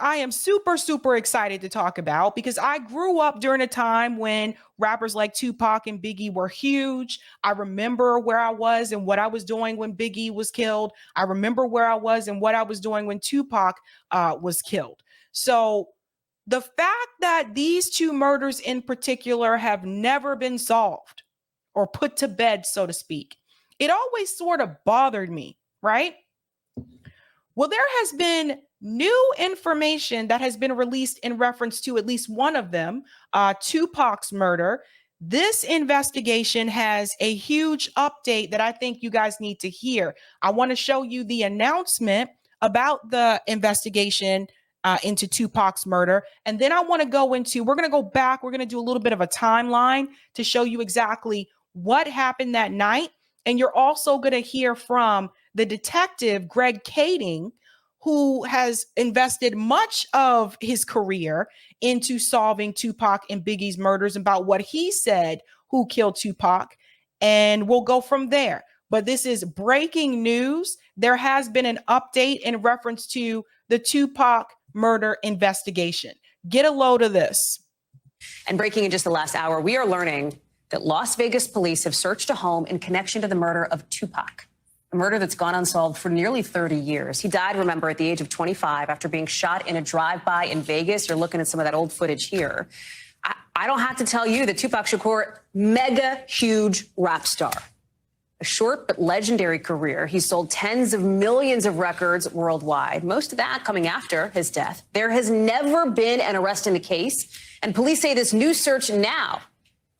I am super, super excited to talk about because I grew up during a time when rappers like Tupac and Biggie were huge. I remember where I was and what I was doing when Biggie was killed. I remember where I was and what I was doing when Tupac was killed. So the fact that these two murders in particular have never been solved or put to bed, so to speak, it always sort of bothered me, right? Well, there has been new information that has been released in reference to at least one of them, Tupac's murder. This investigation has a huge update that I think you guys need to hear. I want to show you the announcement about the investigation into Tupac's murder. And then I want to go into, we're going to go back. We're going to do a little bit of a timeline to show you exactly what happened that night. And you're also going to hear from the detective, Greg Kading, who has invested much of his career into solving Tupac and Biggie's murders, about what he said, who killed Tupac. And we'll go from there. But this is breaking news. There has been an update in reference to the Tupac murder investigation. Get a load of this. And breaking in just the last hour, we are learning that Las Vegas police have searched a home in connection to the murder of Tupac, a murder that's gone unsolved for nearly 30 years. He died, remember, at the age of 25 after being shot in a drive-by in Vegas. You're looking at some of that old footage here. I don't have to tell you that Tupac Shakur, mega huge rap star. A short but legendary career. He sold tens of millions of records worldwide, most of that coming after his death. There has never been an arrest in the case, and police say this new search now,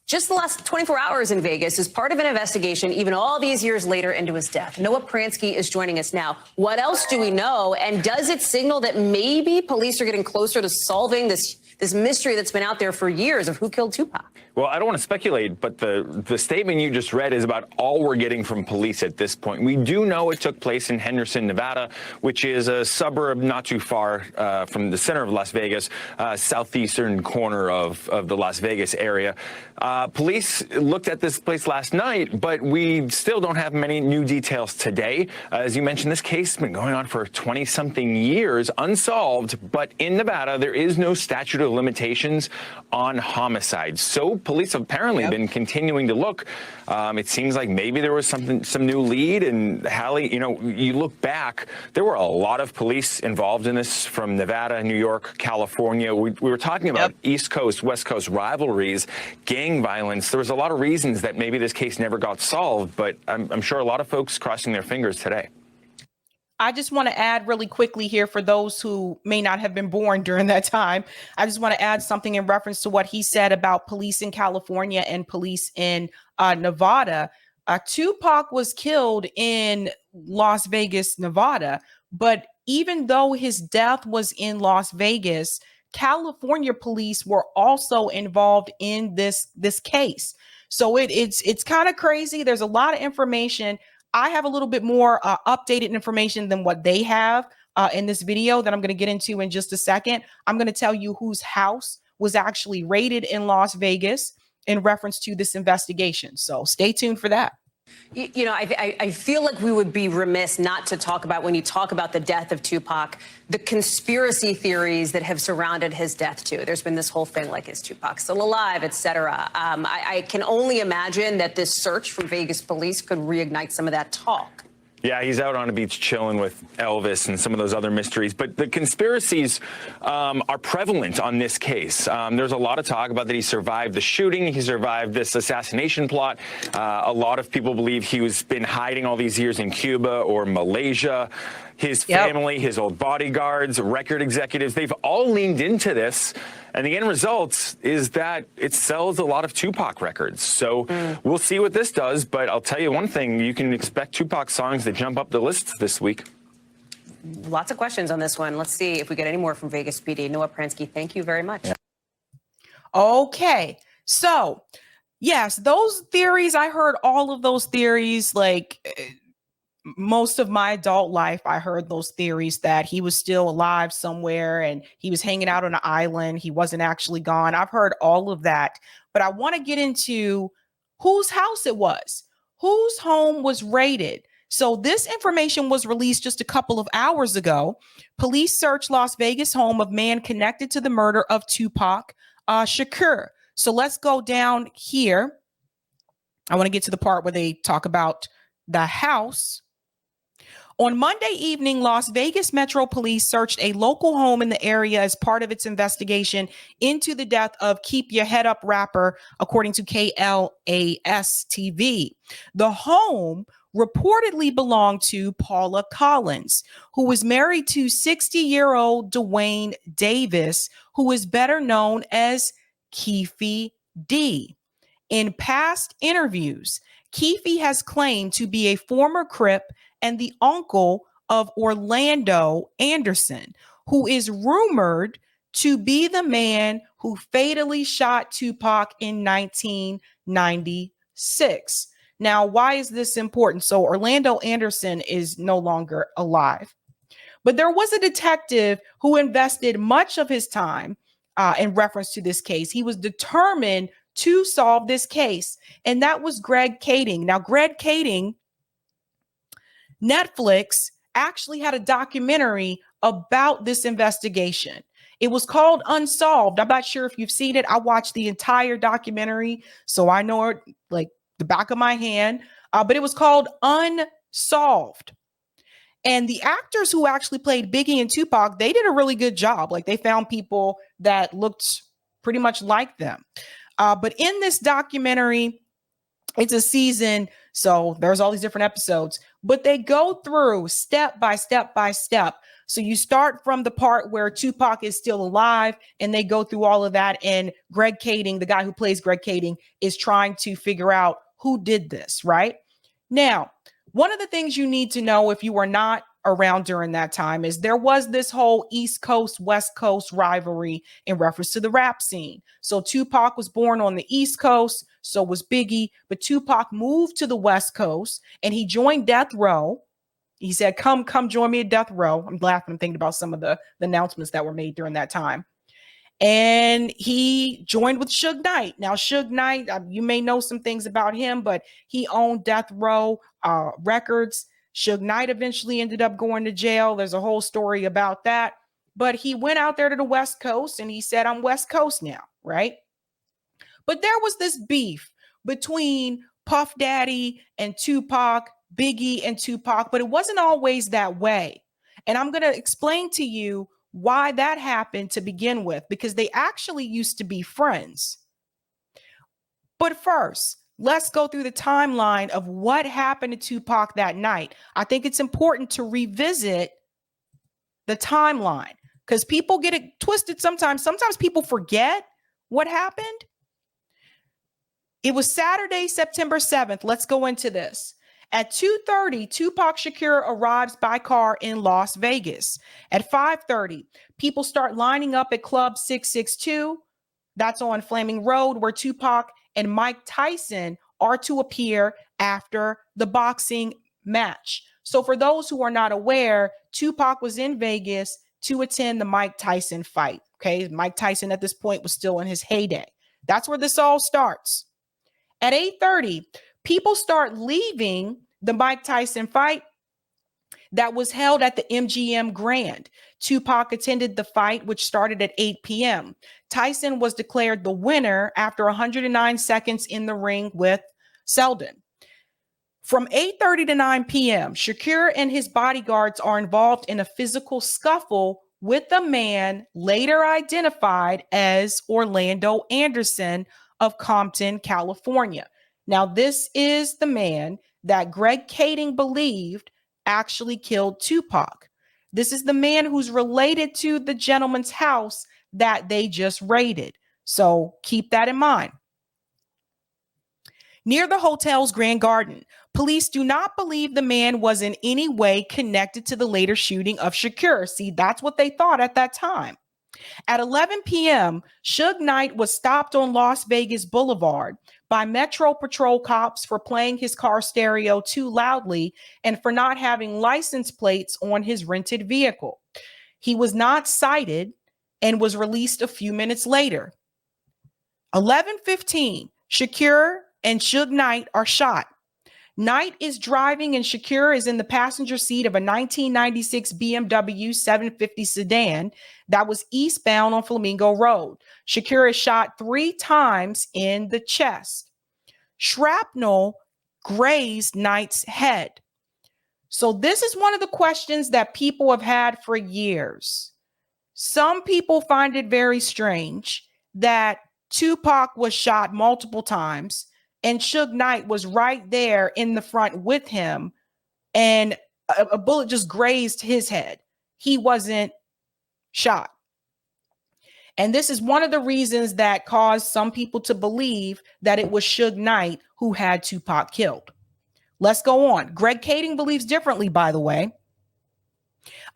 just the last 24 hours in Vegas, is part of an investigation even all these years later into his death. Noah Pransky is joining us now. What else do we know? And does it signal that maybe police are getting closer to solving this mystery that's been out there for years of who killed Tupac? Well, I don't want to speculate, but the statement you just read is about all we're getting from police at this point. We do know it took place in Henderson, Nevada, which is a suburb not too far from the center of Las Vegas, southeastern corner of the Las Vegas area. Police looked at this place last night, but we still don't have many new details today. As you mentioned, this case has been going on for 20-something years, unsolved, but in Nevada, there is no statute of limitations on homicides. So police have apparently been continuing to look. It seems like maybe there was some new lead. And Hallie, you know, you look back, there were a lot of police involved in this from Nevada, New York, California. We were talking about East Coast, West Coast rivalries, gang violence. There was a lot of reasons that maybe this case never got solved, but I'm sure a lot of folks crossing their fingers today. I just want to add really quickly here for those who may not have been born during that time. I just want to add something in reference to what he said about police in California and police in Nevada. Tupac was killed in Las Vegas, Nevada, but even though his death was in Las Vegas, California police were also involved in this case. So it's kind of crazy. There's a lot of information. I have a little bit more updated information than what they have in this video that I'm going to get into in just a second. I'm going to tell you whose house was actually raided in Las Vegas in reference to this investigation. So stay tuned for that. You know, I feel like we would be remiss not to talk about, when you talk about the death of Tupac, the conspiracy theories that have surrounded his death too. There's been this whole thing like, is Tupac still alive, et cetera. I can only imagine that this search from Vegas police could reignite some of that talk. Yeah, he's out on a beach chilling with Elvis and some of those other mysteries. But the conspiracies are prevalent on this case. There's a lot of talk about that he survived the shooting. He survived this assassination plot. A lot of people believe he was been hiding all these years in Cuba or Malaysia. His family, his old bodyguards, record executives, they've all leaned into this. And the end result is that it sells a lot of Tupac records. So we'll see what this does. But I'll tell you one thing, you can expect Tupac songs to jump up the lists this week. Lots of questions on this one. Let's see if we get any more from Vegas PD. Noah Pransky, thank you very much. Okay. So, yes, those theories, I heard all of those theories, like most of my adult life, I heard those theories that he was still alive somewhere and he was hanging out on an island. He wasn't actually gone. I've heard all of that, but I want to get into whose house it was, whose home was raided. So this information was released just a couple of hours ago. Police searched Las Vegas home of man connected to the murder of Tupac Shakur. So let's go down here. I want to get to the part where they talk about the house. On Monday evening, Las Vegas Metro Police searched a local home in the area as part of its investigation into the death of Keep Your Head Up rapper, according to KLAS TV. The home reportedly belonged to Paula Collins, who was married to 60-year-old Dwayne Davis, who is better known as Keefe D. In past interviews, Keefe has claimed to be a former Crip and the uncle of Orlando Anderson, who is rumored to be the man who fatally shot Tupac in 1996. Now, why is this important? So Orlando Anderson is no longer alive. But there was a detective who invested much of his time in reference to this case. He was determined to solve this case, and that was Greg Kading. Now, Greg Kading, Netflix actually had a documentary about this investigation. It was called Unsolved. I'm not sure if you've seen it. I watched the entire documentary, so I know it like the back of my hand, but it was called Unsolved. And the actors who actually played Biggie and Tupac, they did a really good job. Like they found people that looked pretty much like them. But in this documentary, it's a season, so there's all these different episodes, but they go through step by step by step. So you start from the part where Tupac is still alive, and they go through all of that. And Greg Kading, the guy who plays Greg Kading, is trying to figure out who did this, right? Now, one of the things you need to know if you were not around during that time is there was this whole East Coast, West Coast rivalry in reference to the rap scene. So Tupac was born on the East Coast, so was Biggie, but Tupac moved to the West Coast and he joined Death Row. He said, come join me at Death Row. I'm laughing. I'm thinking about some of the announcements that were made during that time. And he joined with Suge Knight. Now, Suge Knight, you may know some things about him, but he owned Death Row Records. Suge Knight eventually ended up going to jail. There's a whole story about that. But he went out there to the West Coast and he said, I'm West Coast now, right? But there was this beef between Puff Daddy and Tupac, Biggie and Tupac, but it wasn't always that way. And I'm going to explain to you why that happened to begin with, because they actually used to be friends. But first, let's go through the timeline of what happened to Tupac that night. I think it's important to revisit the timeline because people get it twisted sometimes. Sometimes people forget what happened. It was Saturday, September 7th. Let's go into this. At 2:30, Tupac Shakur arrives by car in Las Vegas. At 5:30, people start lining up at Club 662. That's on Flaming Road, where Tupac and Mike Tyson are to appear after the boxing match. So for those who are not aware, Tupac was in Vegas to attend the Mike Tyson fight. Okay, Mike Tyson at this point was still in his heyday. That's where this all starts. At 8:30, people start leaving the Mike Tyson fight that was held at the MGM Grand. Tupac attended the fight, which started at 8 p.m. Tyson was declared the winner after 109 seconds in the ring with Selden. From 8:30 to 9 p.m., Shakur and his bodyguards are involved in a physical scuffle with a man later identified as Orlando Anderson of Compton, California. Now, this is the man that Greg Kading believed actually killed Tupac. This is the man who's related to the gentleman's house that they just raided. So keep that in mind. Near the hotel's Grand Garden, police do not believe the man was in any way connected to the later shooting of Shakur. See, that's what they thought at that time. At 11 p.m., Suge Knight was stopped on Las Vegas Boulevard by Metro Patrol cops for playing his car stereo too loudly and for not having license plates on his rented vehicle. He was not cited and was released a few minutes later. 11:15, Shakur and Suge Knight are shot. Knight is driving and Shakir is in the passenger seat of a 1996 BMW 750 sedan that was eastbound on Flamingo Road. Shakir is shot 3 times in the chest. Shrapnel grazed Knight's head. So this is one of the questions that people have had for years. Some people find it very strange that Tupac was shot multiple times and Suge Knight was right there in the front with him, and a bullet just grazed his head. He wasn't shot. And this is one of the reasons that caused some people to believe that it was Suge Knight who had Tupac killed. Let's go on. Greg Kading believes differently, by the way.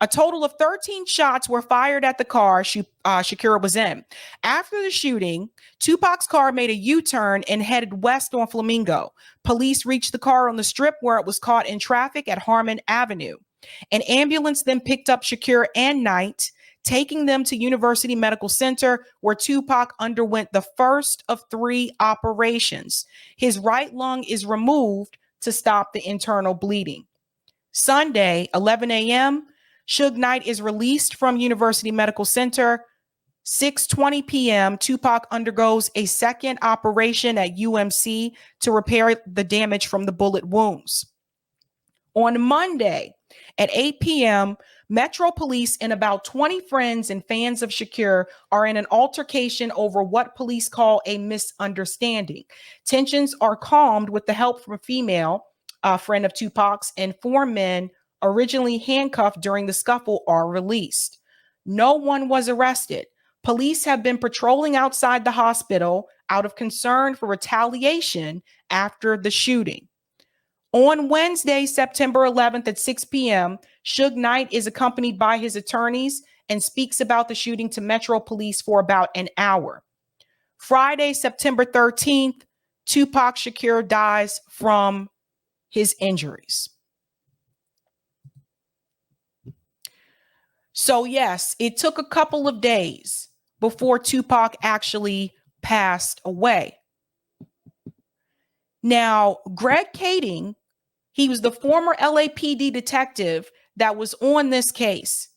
A total of 13 shots were fired at the car Shakira was in. After the shooting, Tupac's car made a U-turn and headed west on Flamingo. Police reached the car on the strip where it was caught in traffic at Harmon Avenue. An ambulance then picked up Shakira and Knight, taking them to University Medical Center, where Tupac underwent the first of 3 operations. His right lung is removed to stop the internal bleeding. Sunday, 11 a.m., Suge Knight is released from University Medical Center. 6:20 p.m., Tupac undergoes a second operation at UMC to repair the damage from the bullet wounds. On Monday at 8 p.m., Metro Police and about 20 friends and fans of Shakir are in an altercation over what police call a misunderstanding. Tensions are calmed with the help from a female friend of Tupac's, and 4 men originally handcuffed during the scuffle are released. No one was arrested. Police have been patrolling outside the hospital out of concern for retaliation after the shooting. On Wednesday, September 11th at 6 p.m., Suge Knight is accompanied by his attorneys and speaks about the shooting to Metro Police for about an hour. Friday, September 13th, Tupac Shakur dies from his injuries. So yes, it took a couple of days before Tupac actually passed away. Now, Greg Kading, he was the former LAPD detective that was on this case.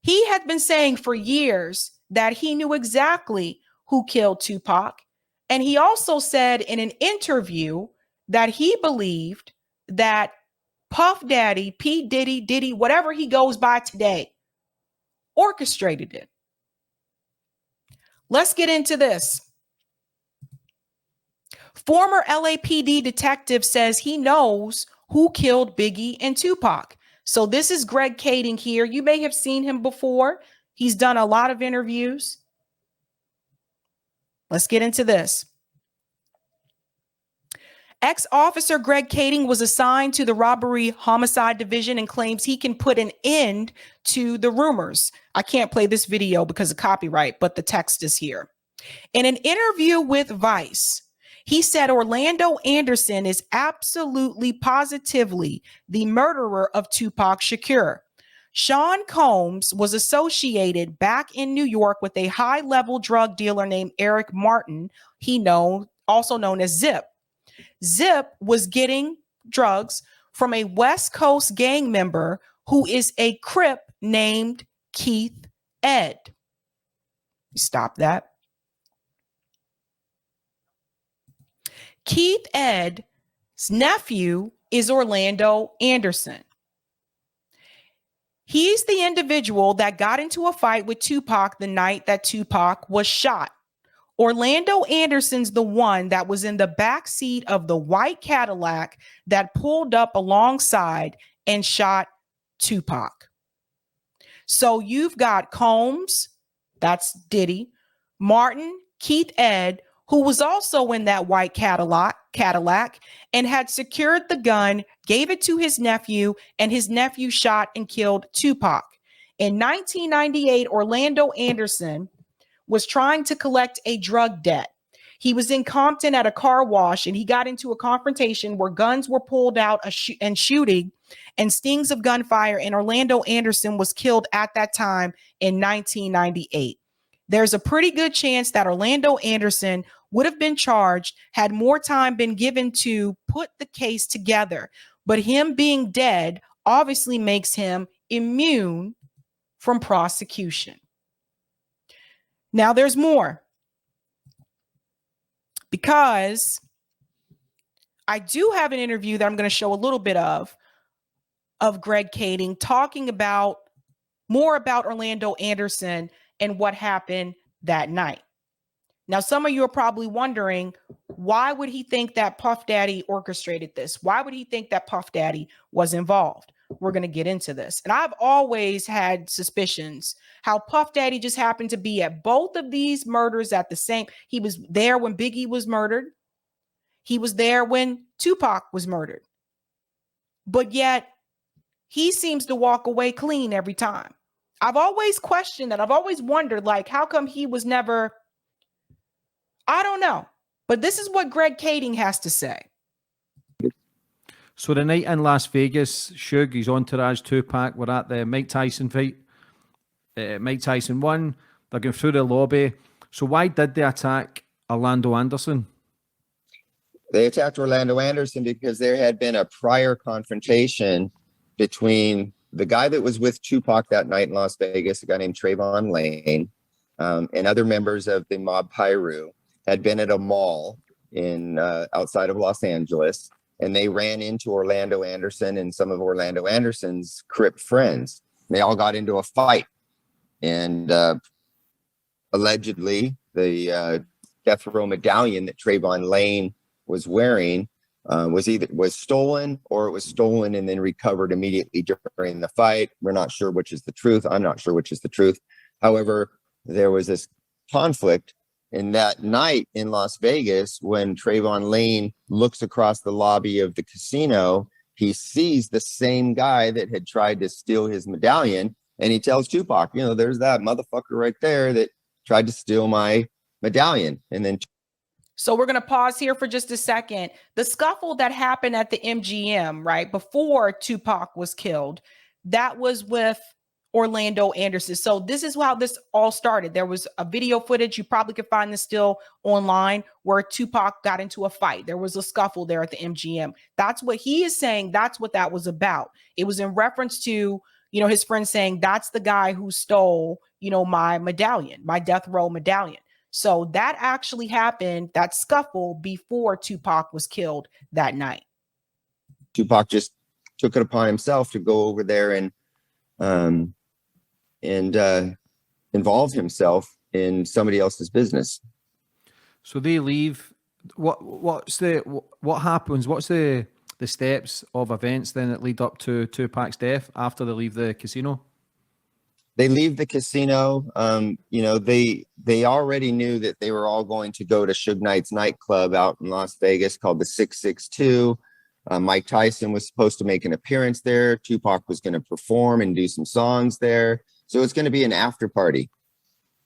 He had been saying for years that he knew exactly who killed Tupac. And he also said in an interview that he believed that Puff Daddy, P. Diddy, whatever he goes by today, orchestrated it. Let's get into this. Former LAPD detective says he knows who killed Biggie and Tupac. So this is Greg Kading here. You may have seen him before. He's done a lot of interviews. Let's get into this. Ex-officer Greg Kading was assigned to the robbery homicide division and claims he can put an end to the rumors. I can't play this video because of copyright, but the text is here. In an interview with Vice, he said Orlando Anderson is absolutely positively the murderer of Tupac Shakur. Sean Combs was associated back in New York with a high-level drug dealer named Eric Martin, also known as Zip. Zip was getting drugs from a West Coast gang member who is a Crip named Keith Ed. Stop that. Keith Ed's nephew is Orlando Anderson. He's the individual that got into a fight with Tupac the night that Tupac was shot. Orlando Anderson's the one that was in the back seat of the white Cadillac that pulled up alongside and shot Tupac. So you've got Combs, that's Diddy, Martin, Keith Ed, who was also in that white Cadillac and had secured the gun, gave it to his nephew, and his nephew shot and killed Tupac. In 1998, Orlando Anderson was trying to collect a drug debt. He was in Compton at a car wash and he got into a confrontation where guns were pulled out and shooting and stings of gunfire, and Orlando Anderson was killed at that time in 1998. There's a pretty good chance that Orlando Anderson would have been charged had more time been given to put the case together. But him being dead obviously makes him immune from prosecution. Now there's more, because I do have an interview that I'm going to show a little bit of Greg Kading talking about more about Orlando Anderson and what happened that night. Now, some of you are probably wondering, why would he think that Puff Daddy orchestrated this? Why would he think that Puff Daddy was involved? We're going to get into this. And I've always had suspicions how Puff Daddy just happened to be at both of these murders at the same. He was there when Biggie was murdered. He was there when Tupac was murdered. But yet he seems to walk away clean every time. I've always questioned that. I've always wondered, like, how come he was never, I don't know. But this is what Greg Kading has to say. So the night in Las Vegas, Suge, his entourage, Tupac, were at the Mike Tyson fight. Mike Tyson won. They're going through the lobby. So why did they attack Orlando Anderson? They attacked Orlando Anderson because there had been a prior confrontation between the guy that was with Tupac that night in Las Vegas, a guy named Trayvon Lane, and other members of the mob Pyru had been at a mall in outside of Los Angeles, and they ran into Orlando Anderson and some of Orlando Anderson's Crip friends. They all got into a fight, and allegedly the death row medallion that Trayvon Lane was wearing was stolen, or it was stolen and then recovered immediately during the fight. We're not sure which is the truth. I'm not sure which is the truth. However, there was this conflict in that night in Las Vegas when Trayvon Lane looks across the lobby of the casino. He sees the same guy that had tried to steal his medallion, and he tells Tupac, you know, there's that motherfucker right there that tried to steal my medallion. And then so we're going to pause here for just a second. The scuffle that happened at the MGM, right, before Tupac was killed, that was with Orlando Anderson. So this is how this all started. There was a video footage. You probably could find this still online, where Tupac got into a fight. There was a scuffle there at the MGM. That's what he is saying. That's what that was about. It was in reference to, you know, his friend saying, that's the guy who stole, you know, my medallion, my death row medallion. So that actually happened, that scuffle, before Tupac was killed that night. Tupac just took it upon himself to go over there and involve himself in somebody else's business. So they leave. What happens? What's the steps of events then that lead up to Tupac's death after they leave the casino? They leave the casino. You know, they already knew that they were all going to go to Suge Knight's nightclub out in Las Vegas called the 662. Mike Tyson was supposed to make an appearance there. Tupac was going to perform and do some songs there. So it's going to be an after party.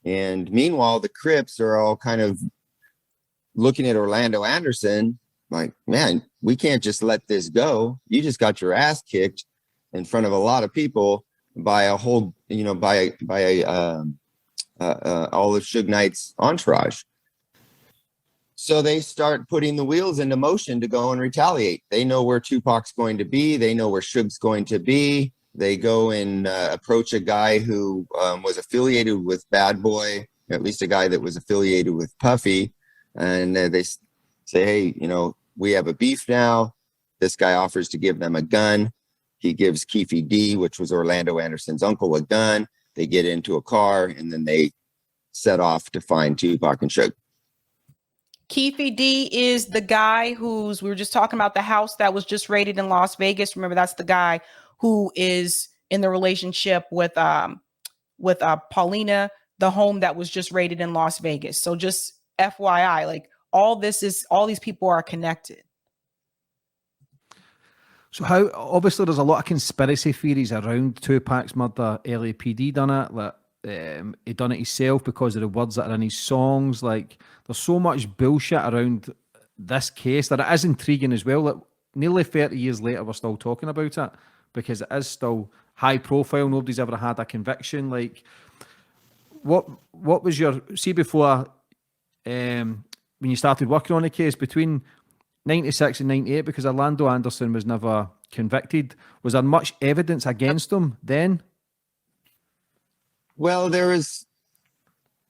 And meanwhile, the Crips are all kind of looking at Orlando Anderson like, man, we can't just let this go. You just got your ass kicked in front of a lot of people by a whole, you know, by all of Suge Knight's entourage. So they start putting the wheels into motion to go and retaliate. They know where Tupac's going to be. They know where Suge's going to be. They go and approach a guy who was affiliated with Bad Boy, at least a guy that was affiliated with Puffy. And they say, hey, you know, we have a beef now. This guy offers to give them a gun. He gives Keefe D, which was Orlando Anderson's uncle, a gun. They get into a car, and then they set off to find Tupac and Suge. Keefe D is the guy we were just talking about, the house that was just raided in Las Vegas. Remember, that's the guy who is in the relationship with Paulina, the home that was just raided in Las Vegas. So just FYI, like all these people are connected. So how, obviously there's a lot of conspiracy theories around Tupac's murder. LAPD done it, like he done it himself because of the words that are in his songs. Like there's so much bullshit around this case that it is intriguing as well. Like nearly 30 years later, we're still talking about it because it is still high profile. Nobody's ever had a conviction. Like what was your, see before, we when you started working on the case between 96 and 98, because Orlando Anderson was never convicted, was there much evidence against him then? Well, there is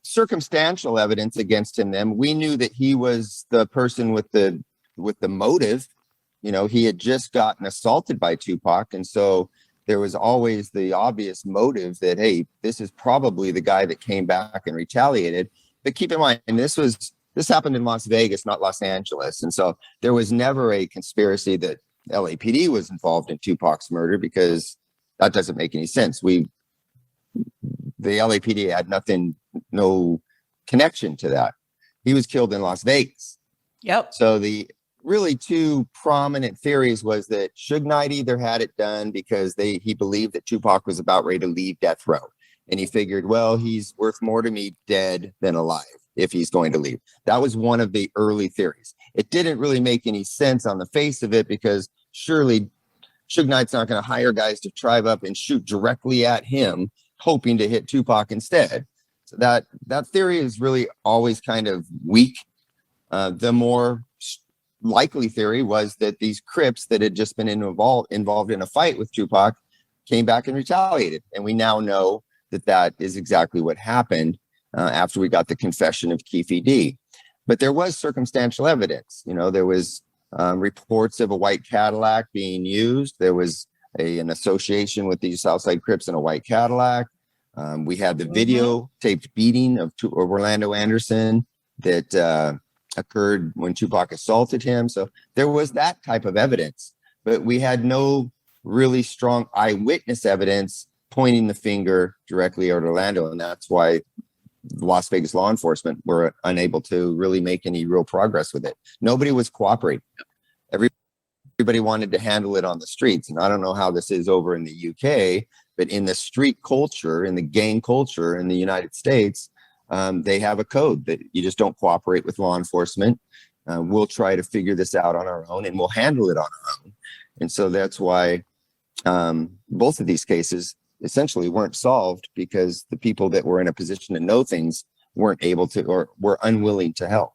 circumstantial evidence against him then. We knew that he was the person with the motive. You know, he had just gotten assaulted by Tupac, and so there was always the obvious motive that, hey, this is probably the guy that came back and retaliated. But keep in mind, this happened in Las Vegas, not Los Angeles. And so there was never a conspiracy that LAPD was involved in Tupac's murder, because that doesn't make any sense. The LAPD had no connection to that. He was killed in Las Vegas. Yep. So the really two prominent theories was that Suge Knight either had it done because he believed that Tupac was about ready to leave death row. And he figured, well, he's worth more to me dead than alive if he's going to leave. That was one of the early theories. It didn't really make any sense on the face of it, because surely Suge Knight's not going to hire guys to drive up and shoot directly at him, hoping to hit Tupac instead. So that theory is really always kind of weak. The more likely theory was that these Crips that had just been involved in a fight with Tupac came back and retaliated. And we now know that is exactly what happened after we got the confession of Keefe D. But there was circumstantial evidence. You know, there was reports of a white Cadillac being used. There was an association with these Southside Crips in a white Cadillac. We had the video taped beating of Orlando Anderson that occurred when Tupac assaulted him. So there was that type of evidence, but we had no really strong eyewitness evidence pointing the finger directly at Orlando. And that's why Las Vegas law enforcement were unable to really make any real progress with it. Nobody was cooperating. Everybody wanted to handle it on the streets. And I don't know how this is over in the UK, but in the street culture, in the gang culture in the United States, they have a code that you just don't cooperate with law enforcement. We'll try to figure this out on our own, and we'll handle it on our own. And so that's why both of these cases essentially weren't solved, because the people that were in a position to know things weren't able to, or were unwilling to help.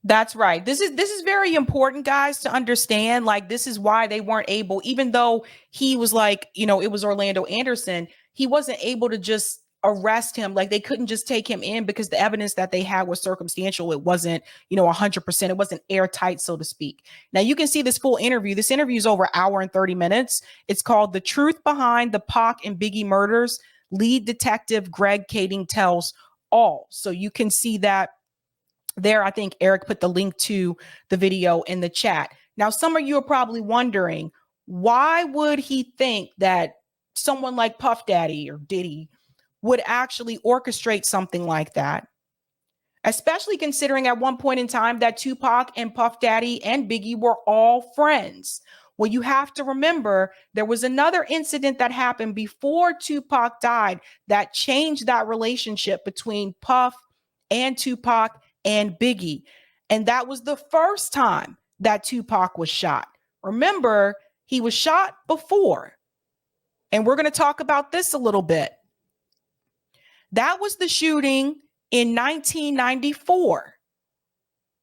That's right. This is very important, guys, to understand. Like, this is why they weren't able, even though he was like, you know, it was Orlando Anderson, he wasn't able to just arrest him. Like, they couldn't just take him in, because the evidence that they had was circumstantial. It wasn't, 100%. It wasn't airtight, so to speak. Now, you can see this full interview. This interview is over an hour and 30 minutes. It's called "The Truth Behind the Pac and Biggie Murders." Lead detective Greg Kading tells all. So you can see that there. I think Eric put the link to the video in the chat. Now, some of you are probably wondering, why would he think that someone like Puff Daddy or Diddy would actually orchestrate something like that? Especially considering at one point in time that Tupac and Puff Daddy and Biggie were all friends. Well, you have to remember there was another incident that happened before Tupac died that changed that relationship between Puff and Tupac and Biggie. And that was the first time that Tupac was shot. Remember, he was shot before. And we're going to talk about this a little bit. That was the shooting in 1994.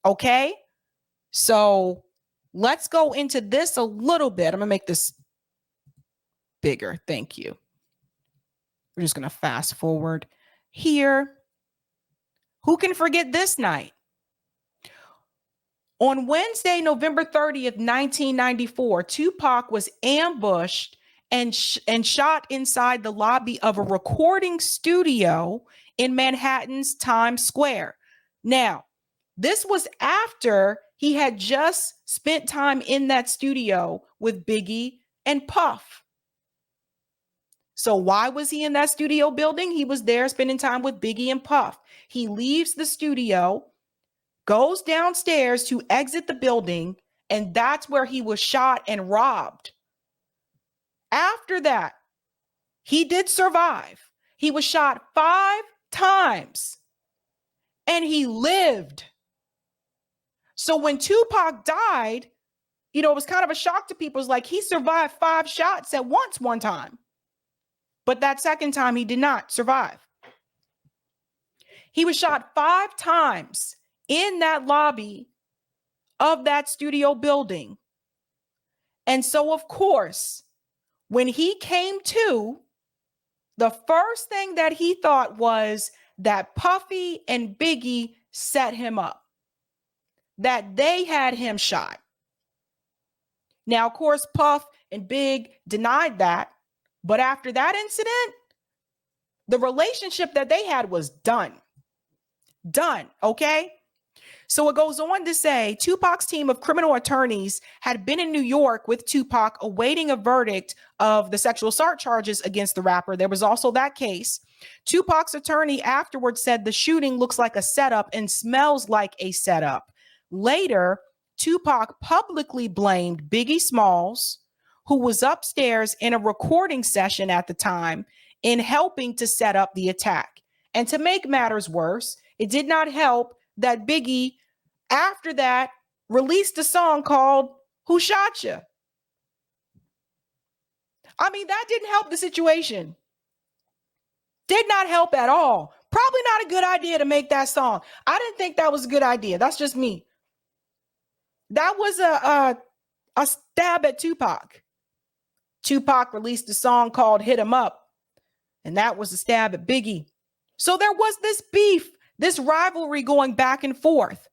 Okay? So let's go into this a little bit. I'm going to make this bigger. Thank you. We're just going to fast forward here. Who can forget this night? On Wednesday, November 30th, 1994, Tupac was ambushed and shot inside the lobby of a recording studio in Manhattan's Times Square. Now, this was after he had just spent time in that studio with Biggie and Puff. So why was he in that studio building? He was there spending time with Biggie and Puff. He leaves the studio, goes downstairs to exit the building, and that's where he was shot and robbed. After that, he did survive. He was shot 5 times and he lived. So when Tupac died, it was kind of a shock to people. It's like he survived 5 shots at once one time. But that second time, he did not survive. He was shot 5 times in that lobby of that studio building. And so, of course, when he came to, the first thing that he thought was that Puffy and Biggie set him up, that they had him shot. Now, of course, Puff and Big denied that. But after that incident, the relationship that they had was done. Done, okay? So it goes on to say Tupac's team of criminal attorneys had been in New York with Tupac awaiting a verdict of the sexual assault charges against the rapper. There was also that case. Tupac's attorney afterwards said the shooting looks like a setup and smells like a setup. Later, Tupac publicly blamed Biggie Smalls, who was upstairs in a recording session at the time, in helping to set up the attack. And to make matters worse, it did not help that Biggie, after that, released a song called Who Shot Ya? I mean, that didn't help the situation. Did not help at all. Probably not a good idea to make that song. I didn't think that was a good idea. That's just me. That was a stab at Tupac. Tupac released a song called Hit 'Em Up, and that was a stab at Biggie. So there was this beef, this rivalry going back and forth.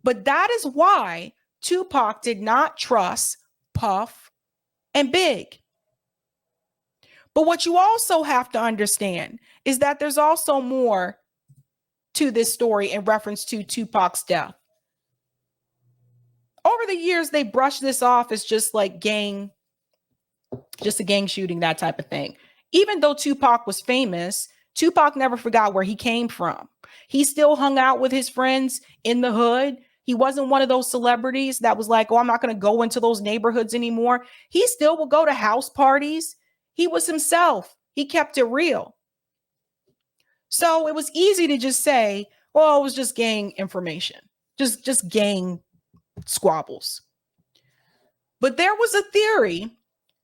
But that is why Tupac did not trust Puff and Big. But what you also have to understand is that there's also more to this story in reference to Tupac's death. Over the years, they brushed this off as just like just a gang shooting, that type of thing. Even though Tupac was famous, Tupac never forgot where he came from. He still hung out with his friends in the hood. He wasn't one of those celebrities that was like, oh, I'm not going to go into those neighborhoods anymore. He still would go to house parties. He was himself. He kept it real. So it was easy to just say, well, it was just gang information, just gang squabbles. But there was a theory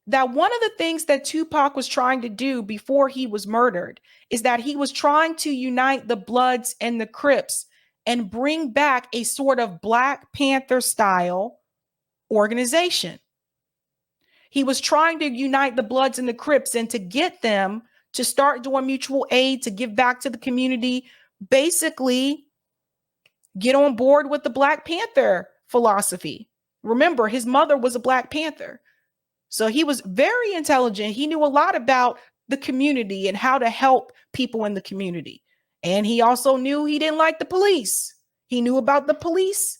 that one of the things that Tupac was trying to do before he was murdered is that he was trying to unite the Bloods and the Crips and bring back a sort of Black Panther style organization. He was trying to unite the Bloods and the Crips and to get them to start doing mutual aid, to give back to the community, basically get on board with the Black Panther philosophy. Remember, his mother was a Black Panther. So he was very intelligent. He knew a lot about the community and how to help people in the community. And he also knew he didn't like the police. He knew about the police,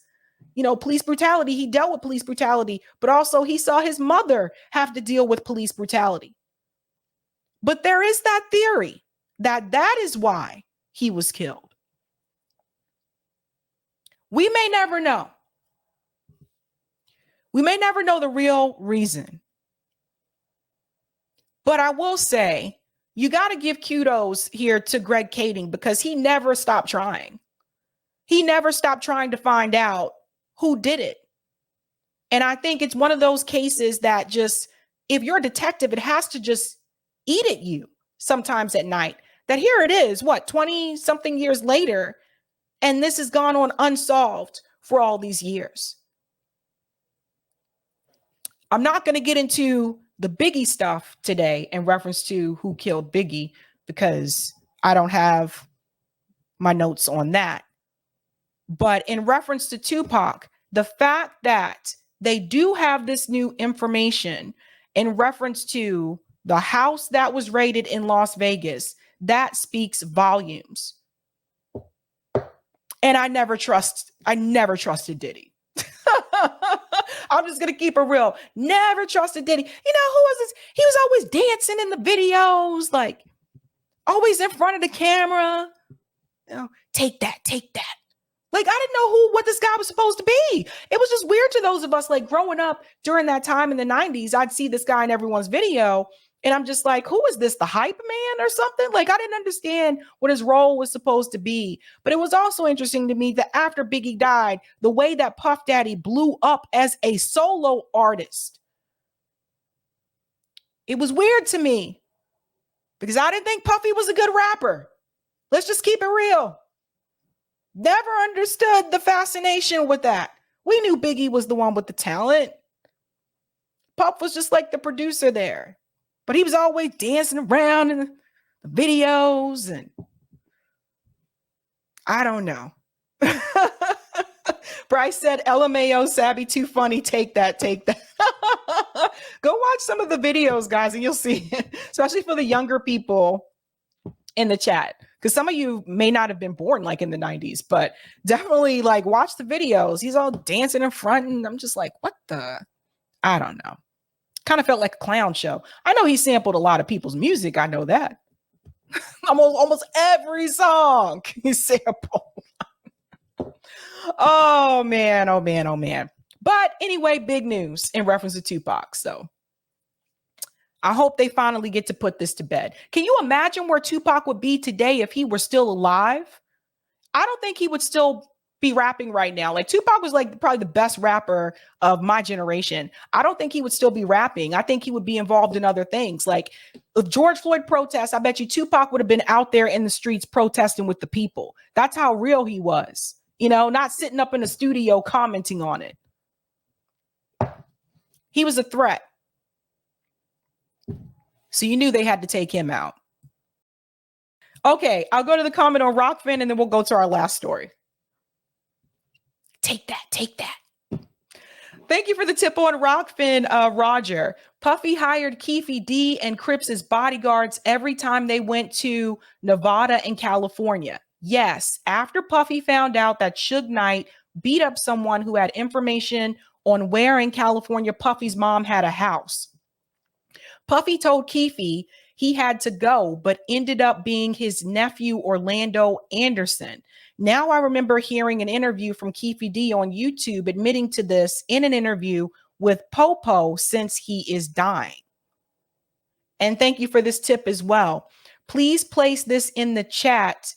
police brutality. He dealt with police brutality, but also he saw his mother have to deal with police brutality. But there is that theory that is why he was killed. We may never know. We may never know the real reason. But I will say, you got to give kudos here to Greg Kading because he never stopped trying. He never stopped trying to find out who did it. And I think it's one of those cases that just, if you're a detective, it has to just eat at you sometimes at night. That here it is, 20 something years later, and this has gone on unsolved for all these years. I'm not going to get into the Biggie stuff today in reference to who killed Biggie because I don't have my notes on that. But in reference to Tupac, the fact that they do have this new information in reference to the house that was raided in Las Vegas, that speaks volumes. And I never trusted Diddy. I'm just going to keep it real. Never trusted Diddy. Who was this? He was always dancing in the videos, like always in front of the camera. Take that. Like, I didn't know what this guy was supposed to be. It was just weird to those of us, like, growing up during that time in the 90s. I'd see this guy in everyone's video, and I'm just like, who is this, the hype man or something? Like, I didn't understand what his role was supposed to be. But it was also interesting to me that after Biggie died, the way that Puff Daddy blew up as a solo artist, it was weird to me because I didn't think Puffy was a good rapper. Let's just keep it real. Never understood the fascination with that. We knew Biggie was the one with the talent. Puff was just like the producer there, but he was always dancing around in the videos, and I don't know. Bryce said, LMAO, Sabby, too funny. Take that, take that. Go watch some of the videos, guys, and you'll see it, especially for the younger people in the chat, because some of you may not have been born like in the 90s, but definitely like watch the videos. He's all dancing in front, and I'm just like, what the? I don't know. Kind of felt like a clown show. I know he sampled a lot of people's music. I know that. almost every song he sampled. Oh man, oh man, oh man. But anyway, big news in reference to Tupac. So I hope they finally get to put this to bed. Can you imagine where Tupac would be today if he were still alive? I don't think he would still be rapping right now. Like Tupac was like probably the best rapper of my generation. I don't think he would still be rapping. I think he would be involved in other things. Like if George Floyd protests, I bet you Tupac would have been out there in the streets protesting with the people. That's how real he was. You know, not sitting up in the studio commenting on it. He was a threat. So you knew they had to take him out. Okay, I'll go to the comment on Rockfin and then we'll go to our last story. Take that, take that. Thank you for the tip on Rockfin, Roger. Puffy hired Keefe D and Crips as bodyguards every time they went to Nevada and California. Yes, after Puffy found out that Suge Knight beat up someone who had information on where in California Puffy's mom had a house. Puffy told Keefe he had to go, but ended up being his nephew, Orlando Anderson. Now I remember hearing an interview from Keefe D on YouTube admitting to this in an interview with Popo since he is dying. And thank you for this tip as well. Please place this in the chat.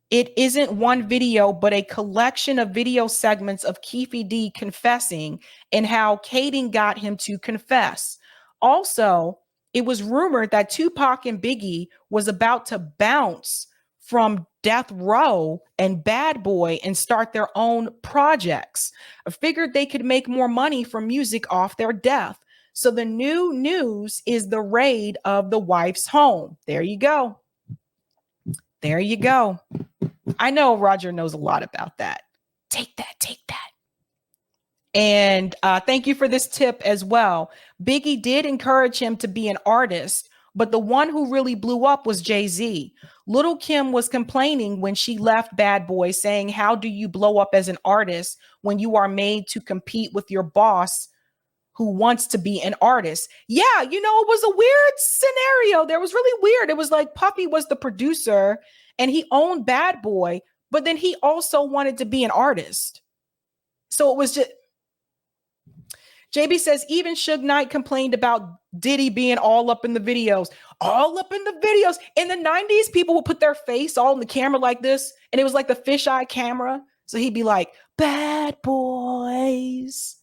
It isn't one video, but a collection of video segments of Keefe D confessing and how Kading got him to confess. Also, it was rumored that Tupac and Biggie was about to bounce from Death Row and Bad Boy and start their own projects. I figured they could make more money from music off their death. So the new news is the raid of the wife's home. There you go. There you go. I know Roger knows a lot about that. Take that, take that. And thank you for this tip as well. Biggie did encourage him to be an artist, but the one who really blew up was Jay-Z. Little Kim was complaining when she left Bad Boy, saying, how do you blow up as an artist when you are made to compete with your boss who wants to be an artist? Yeah, you know, it was a weird scenario. There was really weird. It was like Puffy was the producer and he owned Bad Boy, but then he also wanted to be an artist. So it was just... JB says, even Suge Knight complained about Diddy being all up in the videos. All up in the videos. In the 90s, people would put their face all in the camera like this, and it was like the fisheye camera. So he'd be like, bad boys.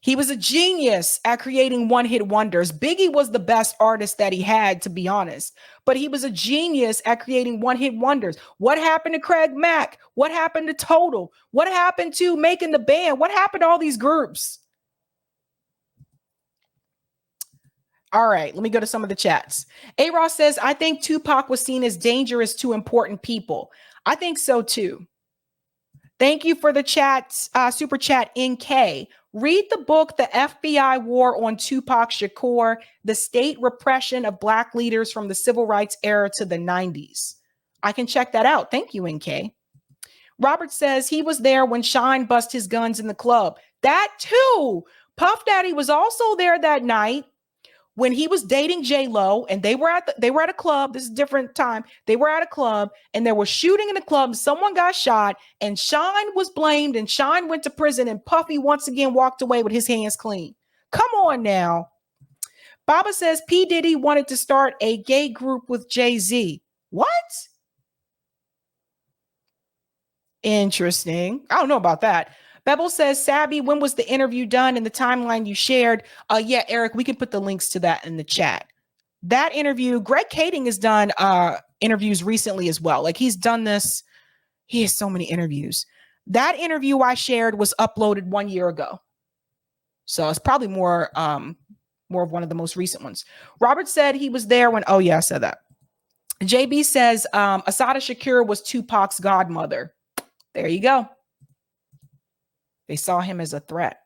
He was a genius at creating one-hit wonders. Biggie was the best artist that he had, to be honest. But he was a genius at creating one-hit wonders. What happened to Craig Mack? What happened to Total? What happened to Making the Band? What happened to all these groups? All right, let me go to some of the chats. A-Ross says, I think Tupac was seen as dangerous to important people. I think so too. Thank you for the chat, super chat NK. Read the book, The FBI War on Tupac Shakur, the state repression of Black leaders from the civil rights era to the 90s. I can check that out. Thank you, NK. Robert says he was there when Shine bust his guns in the club. That too. Puff Daddy was also there that night when he was dating J-Lo, and they were at a club. This is a different time. They were at a club and there was shooting in the club. Someone got shot and Shine was blamed and Shine went to prison and Puffy once again walked away with his hands clean. Come on now. Baba says P. Diddy wanted to start a gay group with Jay-Z. What? Interesting. I don't know about that. Bebel says, Sabby, when was the interview done in the timeline you shared? Yeah, Eric, we can put the links to that in the chat. That interview, Greg Kading has done interviews recently as well. Like he's done this. He has so many interviews. That interview I shared was uploaded 1 year ago. So it's probably more of one of the most recent ones. Robert said he was there when, oh yeah, I said that. JB says Asada Shakur was Tupac's godmother. There you go. They saw him as a threat.